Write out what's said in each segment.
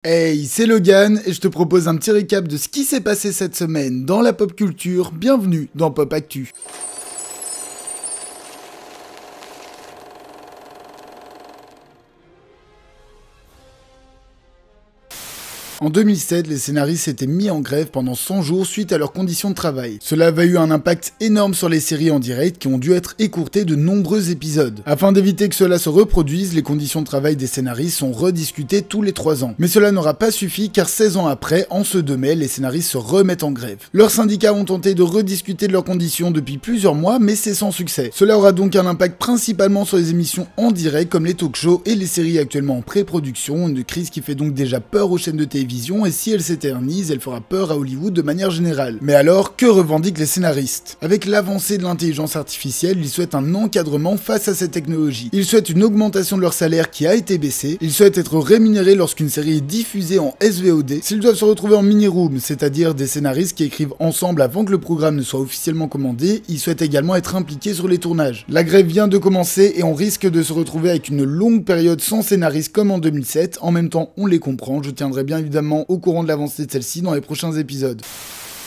Hey, c'est Logan et je te propose un petit récap de ce qui s'est passé cette semaine dans la pop culture. Bienvenue dans Pop Actu. En 2007, les scénaristes s'étaient mis en grève pendant 100 jours suite à leurs conditions de travail. Cela avait eu un impact énorme sur les séries en direct qui ont dû être écourtées de nombreux épisodes. Afin d'éviter que cela se reproduise, les conditions de travail des scénaristes sont rediscutées tous les 3 ans. Mais cela n'aura pas suffi car 16 ans après, en ce 2 mai, les scénaristes se remettent en grève. Leurs syndicats ont tenté de rediscuter de leurs conditions depuis plusieurs mois, mais c'est sans succès. Cela aura donc un impact principalement sur les émissions en direct comme les talk-shows et les séries actuellement en pré-production, une crise qui fait donc déjà peur aux chaînes de télévision. Et si elle s'éternise, elle fera peur à Hollywood de manière générale. Mais alors, que revendiquent les scénaristes? Avec l'avancée de l'intelligence artificielle, ils souhaitent un encadrement face à cette technologie. Ils souhaitent une augmentation de leur salaire qui a été baissée. Ils souhaitent être rémunérés lorsqu'une série est diffusée en SVOD. S'ils doivent se retrouver en mini-room, c'est-à-dire des scénaristes qui écrivent ensemble avant que le programme ne soit officiellement commandé, ils souhaitent également être impliqués sur les tournages. La grève vient de commencer et on risque de se retrouver avec une longue période sans scénariste comme en 2007. En même temps, on les comprend, je tiendrai bien évidemment au courant de l'avancée de celle-ci dans les prochains épisodes.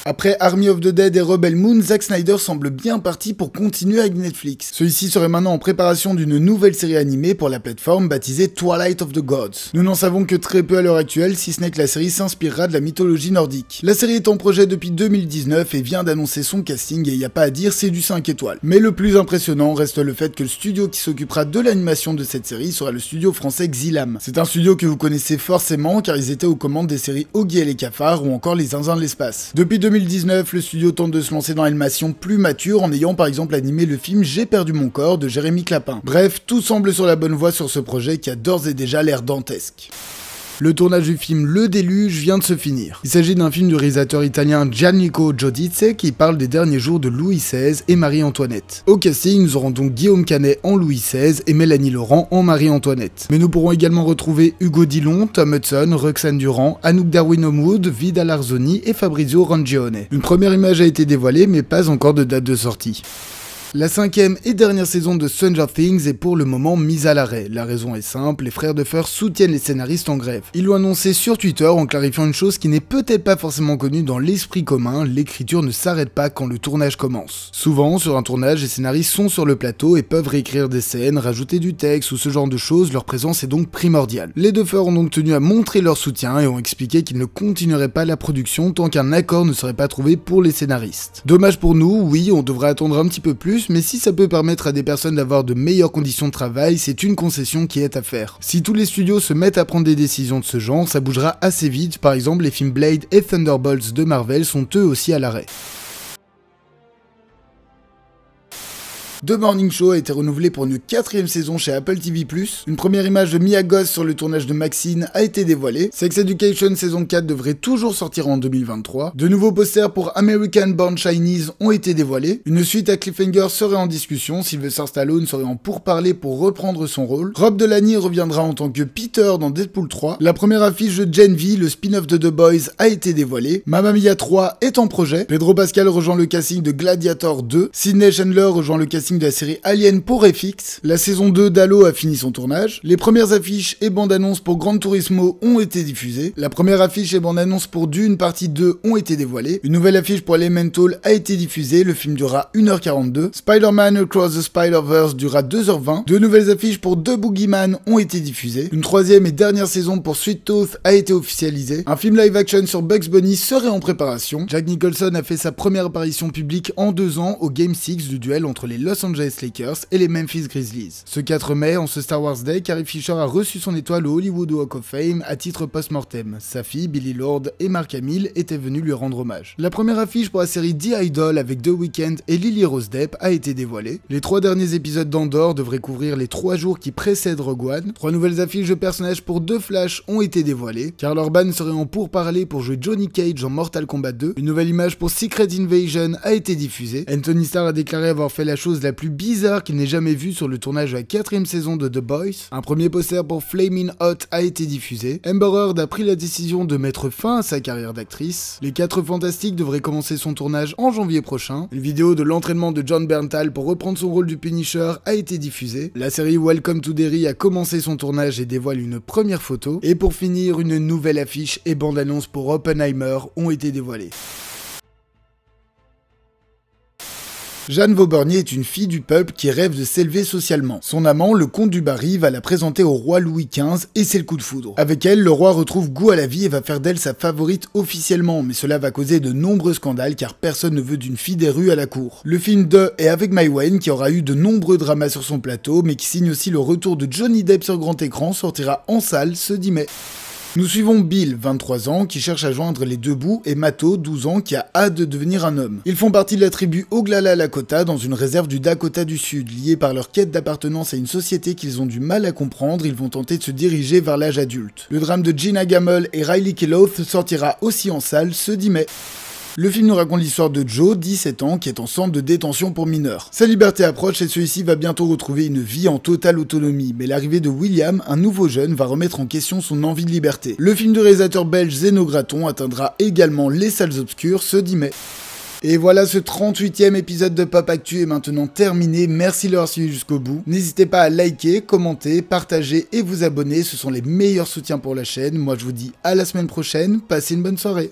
Après Army of the Dead et Rebel Moon, Zack Snyder semble bien parti pour continuer avec Netflix. Celui-ci serait maintenant en préparation d'une nouvelle série animée pour la plateforme baptisée Twilight of the Gods. Nous n'en savons que très peu à l'heure actuelle, si ce n'est que la série s'inspirera de la mythologie nordique. La série est en projet depuis 2019 et vient d'annoncer son casting et y a pas à dire, c'est du 5 étoiles. Mais le plus impressionnant reste le fait que le studio qui s'occupera de l'animation de cette série sera le studio français Xylam. C'est un studio que vous connaissez forcément car ils étaient aux commandes des séries Oggy et les Cafards ou encore Les Zinzins de l'espace. Depuis 2019, le studio tente de se lancer dans l'animation plus mature en ayant par exemple animé le film J'ai perdu mon corps de Jérémy Clapin. Bref, tout semble sur la bonne voie sur ce projet qui a d'ores et déjà l'air dantesque. Le tournage du film Le Déluge vient de se finir. Il s'agit d'un film du réalisateur italien Gianluca Giudice qui parle des derniers jours de Louis XVI et Marie-Antoinette. Au casting, nous aurons donc Guillaume Canet en Louis XVI et Mélanie Laurent en Marie-Antoinette. Mais nous pourrons également retrouver Hugo Dillon, Tom Hudson, Roxane Durand, Anouk Darwin-Homewood, Vida Larzoni et Fabrizio Rangione. Une première image a été dévoilée mais pas encore de date de sortie. La 5e et dernière saison de Stranger Things est pour le moment mise à l'arrêt. La raison est simple, les frères Duffer soutiennent les scénaristes en grève. Ils l'ont annoncé sur Twitter en clarifiant une chose qui n'est peut-être pas forcément connue dans l'esprit commun, l'écriture ne s'arrête pas quand le tournage commence. Souvent, sur un tournage, les scénaristes sont sur le plateau et peuvent réécrire des scènes, rajouter du texte ou ce genre de choses, leur présence est donc primordiale. Les Duffer ont donc tenu à montrer leur soutien et ont expliqué qu'ils ne continueraient pas la production tant qu'un accord ne serait pas trouvé pour les scénaristes. Dommage pour nous, oui, on devrait attendre un petit peu plus, mais si ça peut permettre à des personnes d'avoir de meilleures conditions de travail, c'est une concession qui est à faire. Si tous les studios se mettent à prendre des décisions de ce genre, ça bougera assez vite, par exemple les films Blade et Thunderbolts de Marvel sont eux aussi à l'arrêt. The Morning Show a été renouvelé pour une 4e saison chez Apple TV+. Une première image de Mia Goth sur le tournage de Maxine a été dévoilée. Sex Education saison 4 devrait toujours sortir en 2023. De nouveaux posters pour American Born Chinese ont été dévoilés. Une suite à Cliffhanger serait en discussion. Sylvester Stallone serait en pourparlers pour reprendre son rôle. Rob Delaney reviendra en tant que Peter dans Deadpool 3. La première affiche de Gen V, le spin-off de The Boys, a été dévoilée. Mamma Mia 3 est en projet. Pedro Pascal rejoint le casting de Gladiator 2. Sidney Chandler rejoint le casting de la série Alien pour FX. La saison 2 d'Halo a fini son tournage. Les premières affiches et bandes-annonces pour Gran Turismo ont été diffusées. La première affiche et bande-annonce pour Dune partie 2 ont été dévoilées. Une nouvelle affiche pour Elemental a été diffusée. Le film durera 1h42. Spider-Man Across the Spider-Verse durera 2h20. Deux nouvelles affiches pour The Boogeyman ont été diffusées. Une 3e et dernière saison pour Sweet Tooth a été officialisée. Un film live-action sur Bugs Bunny serait en préparation. Jack Nicholson a fait sa première apparition publique en 2 ans au Game 6 du duel entre les Los Angeles Lakers et les Memphis Grizzlies. Ce 4 mai, en ce Star Wars Day, Carrie Fisher a reçu son étoile au Hollywood Walk of Fame à titre post-mortem. Sa fille, Billie Lourd et Mark Hamill étaient venus lui rendre hommage. La première affiche pour la série The Idol avec The Weeknd et Lily Rose Depp a été dévoilée. Les 3 derniers épisodes d'Andor devraient couvrir les 3 jours qui précèdent Rogue One. 3 nouvelles affiches de personnages pour The Flash ont été dévoilées. Karl Urban serait en pourparlers pour jouer Johnny Cage en Mortal Kombat 2. Une nouvelle image pour Secret Invasion a été diffusée. Anthony Starr a déclaré avoir fait la chose la la plus bizarre qu'il n'ait jamais vue sur le tournage de la 4ème saison de The Boys. Un premier poster pour Flamin' Hot a été diffusé. Amber Heard a pris la décision de mettre fin à sa carrière d'actrice. Les 4 Fantastiques devraient commencer son tournage en janvier prochain. Une vidéo de l'entraînement de Jon Bernthal pour reprendre son rôle du Punisher a été diffusée. La série Welcome to Derry a commencé son tournage et dévoile une première photo. Et pour finir, une nouvelle affiche et bande-annonce pour Oppenheimer ont été dévoilées. Jeanne Vaubernier est une fille du peuple qui rêve de s'élever socialement. Son amant, le comte du Barry, va la présenter au roi Louis XV et c'est le coup de foudre. Avec elle, le roi retrouve goût à la vie et va faire d'elle sa favorite officiellement, mais cela va causer de nombreux scandales car personne ne veut d'une fille des rues à la cour. Le film est avec Maïwenn qui aura eu de nombreux dramas sur son plateau, mais qui signe aussi le retour de Johnny Depp sur grand écran, sortira en salle ce 10 mai. Nous suivons Bill, 23 ans, qui cherche à joindre les deux bouts, et Mato, 12 ans, qui a hâte de devenir un homme. Ils font partie de la tribu Oglala Lakota dans une réserve du Dakota du Sud. Liés par leur quête d'appartenance à une société qu'ils ont du mal à comprendre, ils vont tenter de se diriger vers l'âge adulte. Le drame de Gina Gamble et Riley Keough sortira aussi en salle ce 10 mai. Le film nous raconte l'histoire de Joe, 17 ans, qui est en centre de détention pour mineurs. Sa liberté approche et celui-ci va bientôt retrouver une vie en totale autonomie, mais l'arrivée de William, un nouveau jeune, va remettre en question son envie de liberté. Le film du réalisateur belge Zeno Graton atteindra également les salles obscures ce 10 mai. Et voilà, ce 38e épisode de Pop Actu est maintenant terminé, merci de l'avoir suivi jusqu'au bout. N'hésitez pas à liker, commenter, partager et vous abonner, ce sont les meilleurs soutiens pour la chaîne. Moi je vous dis à la semaine prochaine, passez une bonne soirée.